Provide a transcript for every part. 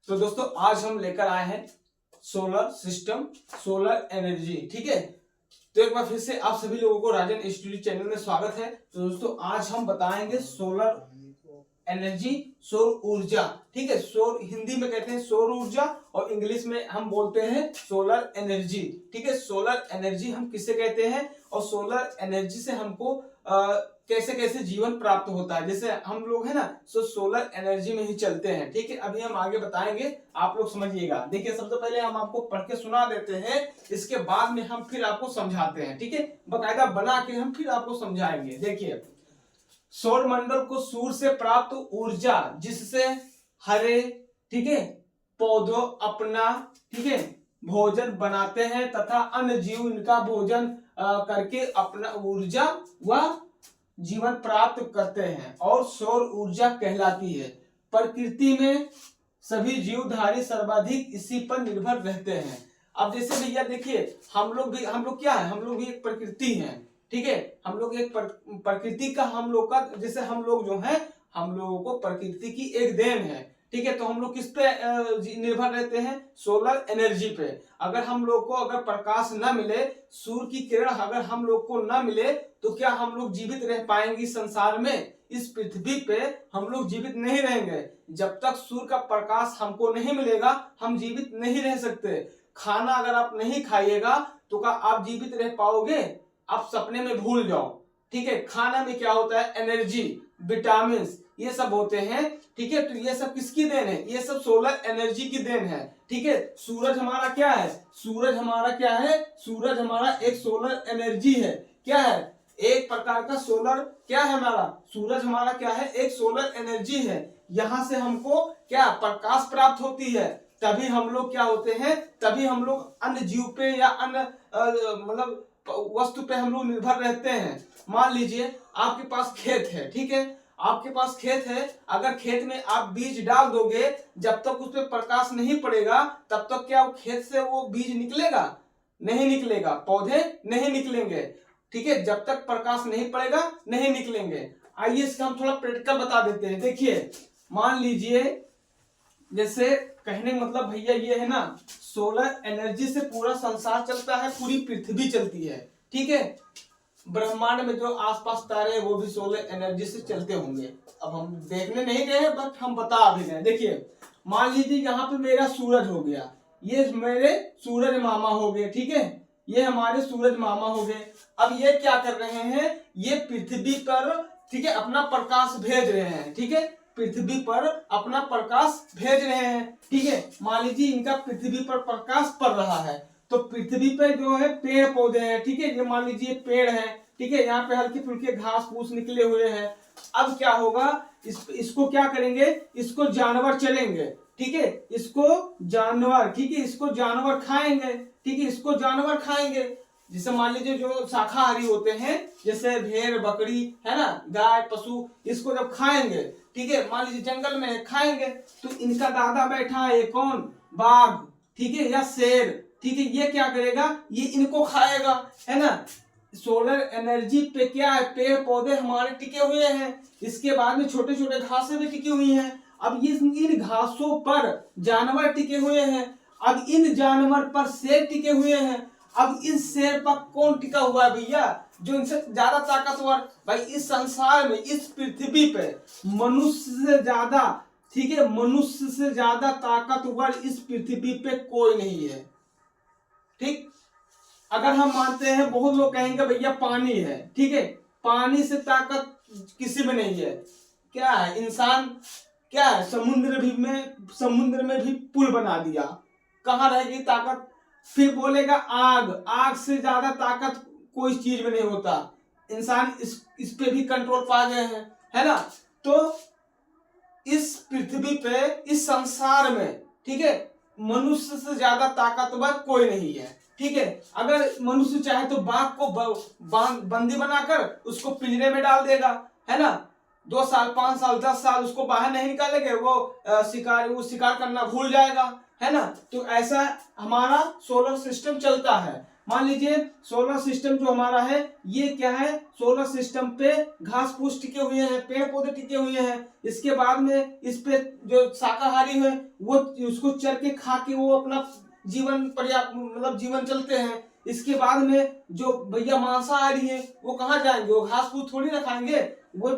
तो दोस्तों आज हम लेकर आए हैं सोलर सिस्टम, सोलर एनर्जी। ठीक है, तो एक बार फिर से आप सभी लोगों को राजन स्टूडियो चैनल में स्वागत है। तो दोस्तों आज हम बताएंगे सोलर एनर्जी, सौर ऊर्जा। ठीक है, सौर हिंदी में कहते हैं सौर ऊर्जा और इंग्लिश में हम बोलते हैं सोलर एनर्जी। ठीक है, सोलर एनर्जी हम किसे कहते हैं और सोलर एनर्जी से हमको कैसे कैसे जीवन प्राप्त होता है। जैसे हम लोग है ना, सो सोलर एनर्जी में ही चलते हैं। ठीक है, अभी हम आगे बताएंगे, आप लोग समझिएगा। देखिए, सबसे पहले हम आपको पढ़ के सुना देते हैं, इसके बाद में हम फिर आपको समझाते हैं। ठीक है, बकायदा बना के हम फिर आपको समझाएंगे। देखिए, सौर मंडल को सूर्य से प्राप्त ऊर्जा जिससे हरे, ठीक है, पौधों अपना, ठीक है, भोजन बनाते हैं तथा अन्य जीव इनका भोजन करके अपना ऊर्जा व जीवन प्राप्त करते हैं और सौर ऊर्जा कहलाती है। प्रकृति में सभी जीवधारी सर्वाधिक इसी पर निर्भर रहते हैं। अब जैसे भैया देखिए, हम लोग क्या है, हम लोग भी एक प्रकृति हैं। ठीक है, हम लोग एक प्रकृति का, हम लोग का, जैसे हम लोग जो है, हम लोगों को प्रकृति की एक देन है। ठीक है, तो हम लोग किस पे निर्भर रहते हैं? सोलर एनर्जी पे। अगर हम लोग को अगर प्रकाश न मिले, सूर्य की किरण अगर हम लोग को न मिले, तो क्या हम लोग जीवित रह पाएंगे इस संसार में? इस पृथ्वी पे हम लोग जीवित नहीं रहेंगे। जब तक सूर्य का प्रकाश हमको नहीं मिलेगा, हम जीवित नहीं रह सकते। खाना अगर आप नहीं खाइएगा तो क्या आप जीवित रह पाओगे? आप सपने में भूल जाओ। ठीक है, खाना में क्या होता है? एनर्जी, विटामिन, ये सब होते हैं। ठीक है, तो ये सब किसकी देन है? ये सब सोलर एनर्जी की देन है। ठीक है, सूरज हमारा क्या है? सूरज हमारा क्या है? सूरज हमारा एक सोलर एनर्जी है। क्या है? एक प्रकार का सोलर क्या है हमारा? सूरज हमारा क्या है? एक सोलर एनर्जी है। यहां से हमको क्या प्रकाश प्राप्त होती है, तभी हम लोग क्या होते हैं, तभी हम लोग अन्य जीव पे या अन्य मतलब वस्तु पे हम लोग निर्भर रहते हैं। मान लीजिए आपके पास खेत है। ठीक है, आपके पास खेत है, अगर खेत में आप बीज डाल दोगे, जब तक उस पर प्रकाश नहीं पड़ेगा तब तक क्या खेत से वो बीज निकलेगा? नहीं निकलेगा, पौधे नहीं निकलेंगे। ठीक है, जब तक प्रकाश नहीं पड़ेगा नहीं निकलेंगे। आइए इसका हम थोड़ा प्रैक्टिकल बता देते हैं। देखिए, मान लीजिए, जैसे कहने मतलब भैया ये है ना, सोलर एनर्जी से पूरा संसार चलता है, पूरी पृथ्वी चलती है। ठीक है, ब्रह्मांड में जो आसपास तारे हैं वो भी सोलर एनर्जी से चलते होंगे। अब हम देखने नहीं गए, बट हम बता भी गए। देखिए, मान लीजिए यहाँ पे मेरा सूरज हो गया, ये मेरे सूरज मामा हो गए। ठीक है, ये हमारे सूरज मामा हो गए। अब ये क्या कर रहे हैं? ये पृथ्वी पर, ठीक है, अपना प्रकाश भेज रहे हैं। ठीक है, पृथ्वी पर अपना प्रकाश भेज रहे हैं। ठीक है, मान लीजिए इनका पृथ्वी पर प्रकाश पड़ रहा है, तो पृथ्वी पे जो है पेड़ पौधे हैं। ठीक है, ये मान लीजिए पेड़ है। ठीक है, यहाँ पे हल्के फुल्के घास फूस निकले हुए हैं। अब क्या होगा, इसको क्या करेंगे? इसको जानवर चलेंगे। ठीक है, इसको जानवर, ठीक है, इसको जानवर खाएंगे। ठीक है, इसको जानवर खाएंगे। जैसे मान लीजिए जो शाकाहारी होते हैं, जैसे भेड़ बकरी है ना, गाय पशु, इसको जब खाएंगे, ठीक है, मान लीजिए जंगल में खाएंगे, तो इनका दादा बैठा है, कौन? बाघ, ठीक है, या शेर। ठीक है, ये क्या करेगा? ये इनको खाएगा, है ना। सोलर एनर्जी पे क्या है? पेड़ पौधे हमारे टिके हुए हैं, इसके बाद में छोटे छोटे घासें भी टिकी हुई हैं। अब ये इन घासों पर जानवर टिके हुए हैं, अब इन जानवर पर शेर टिके हुए हैं। अब इस शेर पर कौन टिका हुआ है भैया? जो इनसे ज्यादा ताकतवर। भाई इस संसार में, इस पृथ्वी पे मनुष्य से ज्यादा, ठीक है, मनुष्य से ज्यादा ताकतवर इस पृथ्वी पे कोई नहीं है। ठीक, अगर हम मानते हैं, बहुत लोग कहेंगे भैया पानी है। ठीक है, पानी से ताकत किसी में नहीं है। क्या है? इंसान क्या है? समुद्र में भी पुल बना दिया, कहां रहेगी ताकत? फिर बोलेगा आग, आग से ज्यादा ताकत कोई चीज में नहीं होता। इंसान इस पे भी कंट्रोल पा गए हैं, है ना। तो इस पृथ्वी पे, इस संसार में, ठीक है, मनुष्य से ज्यादा ताकतवर कोई नहीं है। ठीक है, अगर मनुष्य चाहे तो बाघ को बंदी बनाकर उसको पिंजरे में डाल देगा, है ना। 2 साल 5 साल 10 साल उसको बाहर नहीं निकालेंगे, वो शिकार करना भूल जाएगा, है ना। तो ऐसा हमारा सोलर सिस्टम चलता है। मान लीजिए सोलर सिस्टम जो हमारा है ये क्या है, सोलर सिस्टम पे घास फूस टिके हुए हैं, पेड़ पौधे टिके हुए हैं। इसके बाद में इस पे जो शाकाहारी है वो उसको चर के खा के वो अपना जीवन पर्याप्त मतलब जीवन चलते हैं। इसके बाद में जो भैया मांसाहारी है वो कहाँ जाएंगे, वो घास फूस थोड़ी ना खाएंगे, वो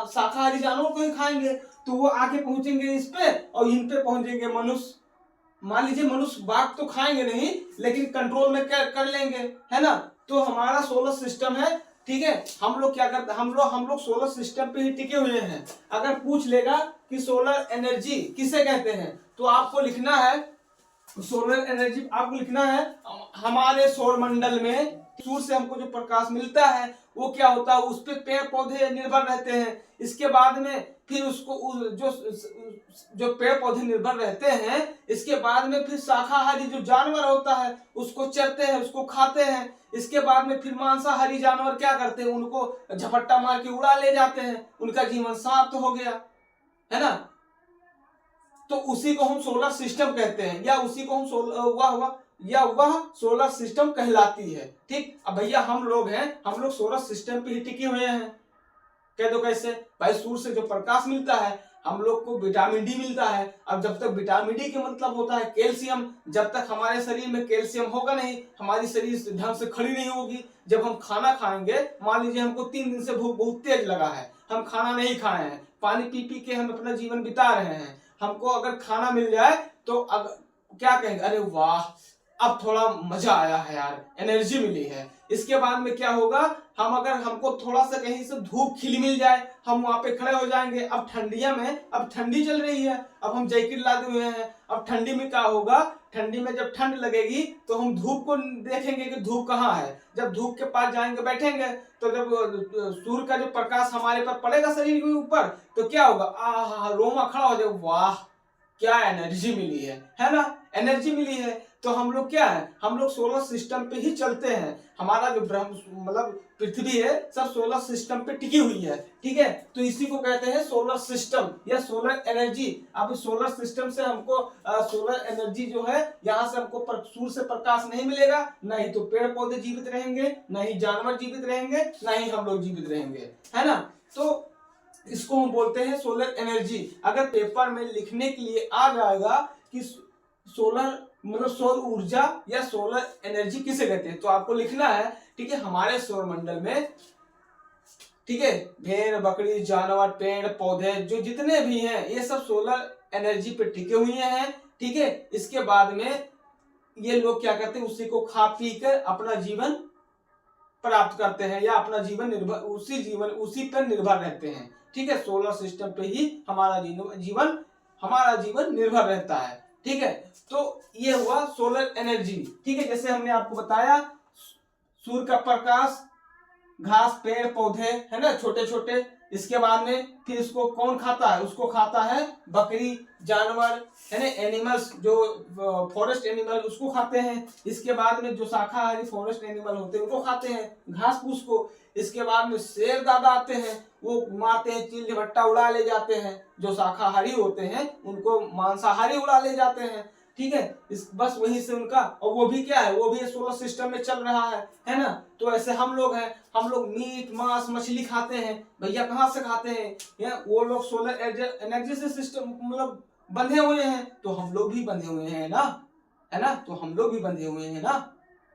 शाकाहारी जानवरों को ही खाएंगे। तो वो आके पहुंचेंगे इस पे और इन पे पहुंचेंगे मनुष्य। मान लीजिए मनुष्य बाघ तो खाएंगे नहीं लेकिन कंट्रोल में कर लेंगे, है ना। तो हमारा सोलर सिस्टम है, ठीक है। हम लोग क्या करते हैं, हम लोग सोलर सिस्टम पे ही टिके हुए हैं। अगर पूछ लेगा कि सोलर एनर्जी किसे कहते हैं तो आपको लिखना है, सोलर एनर्जी आपको लिखना है हमारे सौर मंडल में सूर्य से हमको जो प्रकाश मिलता है वो क्या होता है, उस पे पेड़ पौधे निर्भर रहते हैं। इसके बाद में फिर उसको जो पेड़ पौधे निर्भर रहते हैं, इसके बाद में फिर शाकाहारी जो जानवर होता है उसको चरते हैं, उसको खाते हैं। इसके बाद में फिर मांसाहारी जानवर क्या करते हैं, उनको झपट्टा मार के उड़ा ले जाते हैं, उनका जीवन समाप्त हो गया, है ना। तो उसी को हम सोलर सिस्टम कहते हैं, या उसी को हम वह सोलर सिस्टम कहलाती है, ठीक। अब भैया हम लोग हैं, हम लोग सोलर सिस्टम पे ही टिके हुए हैं। कह दो कैसे भाई, सूर्य से जो प्रकाश मिलता है हम लोग को विटामिन डी मिलता है। अब जब तक विटामिन डी का मतलब होता है कैल्शियम, जब तक हमारे शरीर में कैल्शियम होगा नहीं हमारी शरीर ढंग से खड़ी नहीं होगी। जब हम खाना खाएंगे, मान लीजिए हमको 3 दिन से भूख बहुत तेज लगा है, हम खाना नहीं खाए हैं, पानी पी पी के हम अपना जीवन बिता रहे हैं, हमको अगर खाना मिल जाए तो क्या कहेंगे, अरे वाह अब थोड़ा मजा आया है यार, एनर्जी मिली है। इसके बाद में क्या होगा, हमको थोड़ा सा कहीं से धूप खिली मिल जाए, हम वहां पे खड़े हो जाएंगे। अब ठंडिया में, अब ठंडी चल रही है, अब हम जैकेट लादे हुए हैं। अब ठंडी में क्या होगा, ठंडी में जब ठंड लगेगी तो हम धूप को देखेंगे कि धूप कहाँ है। जब धूप के पास जाएंगे बैठेंगे तो जब सूर्य का जो प्रकाश हमारे पर पड़ेगा शरीर के ऊपर तो क्या होगा, रोमा खड़ा हो जाएगा, वाह क्या एनर्जी मिली है ना, एनर्जी मिली है। तो हम लोग क्या है, हम लोग सोलर सिस्टम पे ही चलते हैं। हमारा जो ब्रह्म मतलब पृथ्वी है सब सोलर सिस्टम पे टिकी हुई है, ठीक है। तो इसी को कहते हैं सोलर सिस्टम या सोलर एनर्जी। अब सोलर सिस्टम से हमको सोलर एनर्जी जो है, यहाँ से हमको सूर्य से प्रकाश नहीं मिलेगा, ना ही तो पेड़ पौधे जीवित रहेंगे, ना ही जानवर जीवित रहेंगे, ना ही हम लोग जीवित रहेंगे, है ना। तो इसको हम बोलते हैं सोलर एनर्जी। अगर पेपर में लिखने के लिए आ जाएगा कि सोलर मतलब सौर ऊर्जा या सोलर एनर्जी किसे कहते हैं, तो आपको लिखना है, ठीक है, हमारे सौर मंडल में, ठीक है, भेड़ बकरी जानवर पेड़ पौधे जो जितने भी हैं ये सब सोलर एनर्जी पे टिके हुए हैं, ठीक है। इसके बाद में ये लोग क्या करते हैं, उसी को खा पी कर अपना जीवन प्राप्त करते हैं या अपना जीवन उसी पर निर्भर रहते हैं, ठीक है। सोलर सिस्टम पे ही हमारा जीवन निर्भर रहता है, ठीक है। तो ये हुआ सोलर एनर्जी, ठीक है। जैसे हमने आपको बताया सूर्य का प्रकाश, घास पेड़ पौधे, है ना, छोटे छोटे। इसके बाद में फिर इसको कौन खाता है, उसको खाता है बकरी जानवर, है ना, एनिमल्स जो फॉरेस्ट एनिमल उसको खाते हैं। इसके बाद में जो शाकाहारी फॉरेस्ट एनिमल होते हैं उनको खाते हैं घास फूस को। इसके बाद में शेर दादा आते हैं, वो मारते हैं, चील झपट्टा उड़ा ले जाते हैं। जो शाकाहारी होते हैं उनको मांसाहारी उड़ा ले जाते हैं, ठीक है। बस वहीं से उनका, और वो भी क्या है, वो भी सोलर सिस्टम में चल रहा है ना। तो ऐसे हम लोग हैं, हम लोग मीट मांस मछली खाते हैं। भैया कहाँ से खाते हैं, वो लोग सोलर एनर्जी से सिस्टम मतलब बंधे हुए हैं, तो हम लोग भी बंधे हुए हैं ना, है ना, तो हम लोग भी बंधे हुए हैं ना,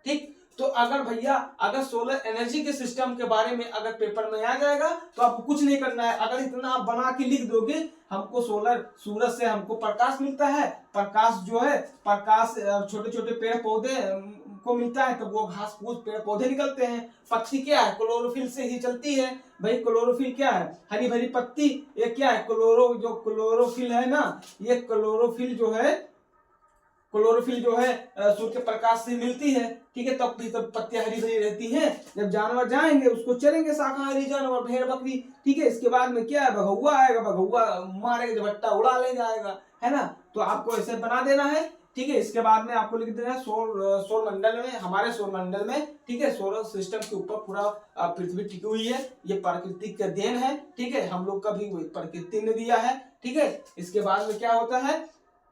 ठीक। तो अगर भैया अगर सोलर एनर्जी के सिस्टम के बारे में अगर पेपर में आ जाएगा तो आपको कुछ नहीं करना है। अगर इतना आप बना के लिख दोगे, हमको सूरज से हमको प्रकाश मिलता है, प्रकाश जो है प्रकाश छोटे छोटे पेड़ पौधे को मिलता है, तो वो घास फूस पेड़ पौधे निकलते हैं। पत्ती क्या है, क्लोरोफिल से ही चलती है भाई। क्लोरोफिल क्या है, हरी भरी पत्ती, ये क्या है, क्लोरोफिल है ना, ये क्लोरोफिल जो है सूर्य के प्रकाश से मिलती है, ठीक है। तब भी तब पत्तियां हरी भरी रहती हैं। जब जानवर जाएंगे उसको चरेंगे, शाकाहारी जानवर भेड़ बकरी, ठीक है। इसके बाद में क्या है, बघौआ आएगा, बघौआ मारेगा, झपट्टा उड़ा ले जाएगा, है ना। तो आपको ऐसे बना देना है, ठीक है। इसके बाद में आपको लिख देना है सौर मंडल में, हमारे सौर मंडल में, ठीक है, सोलर सिस्टम के ऊपर पूरा पृथ्वी टिकी हुई है। ये प्राकृतिक का देन है, ठीक है, हम लोग का भी प्रकृति ने दिया है, ठीक है। इसके बाद में क्या होता है,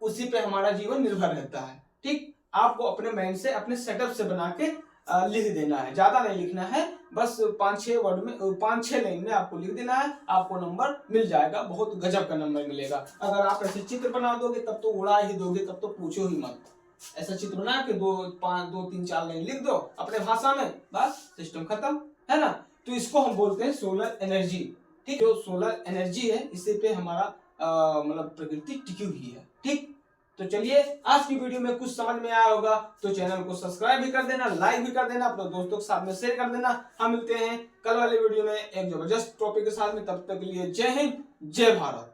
उसी पे हमारा जीवन निर्भर रहता है, ठीक। आपको अपने माइंड से, अपने सेटअप से बना के लिख देना है, ज्यादा नहीं लिखना है, बस 5-6 वर्ड में, 5-6 लाइन में आपको लिख देना है, आपको नंबर मिल जाएगा, बहुत गजब का नंबर मिलेगा। अगर आप ऐसे चित्र बना दोगे तब तो उड़ा ही दोगे, तब तो पूछो ही मत। ऐसा चित्र बना के 2-3-4 लाइन लिख दो अपने भाषा में, बस सिस्टम खत्म, है ना। तो इसको हम बोलते हैं सोलर एनर्जी, ठीक। जो सोलर एनर्जी है इसी पे हमारा मतलब प्रकृति टिकी हुई है, ठीक। तो चलिए, आज की वीडियो में कुछ समझ में आया होगा तो चैनल को सब्सक्राइब भी कर देना, लाइक भी कर देना, अपने दोस्तों के साथ में शेयर कर देना। हम मिलते हैं कल वाले वीडियो में एक जबरदस्त टॉपिक के साथ में, तब तक के लिए जय हिंद, जय भारत।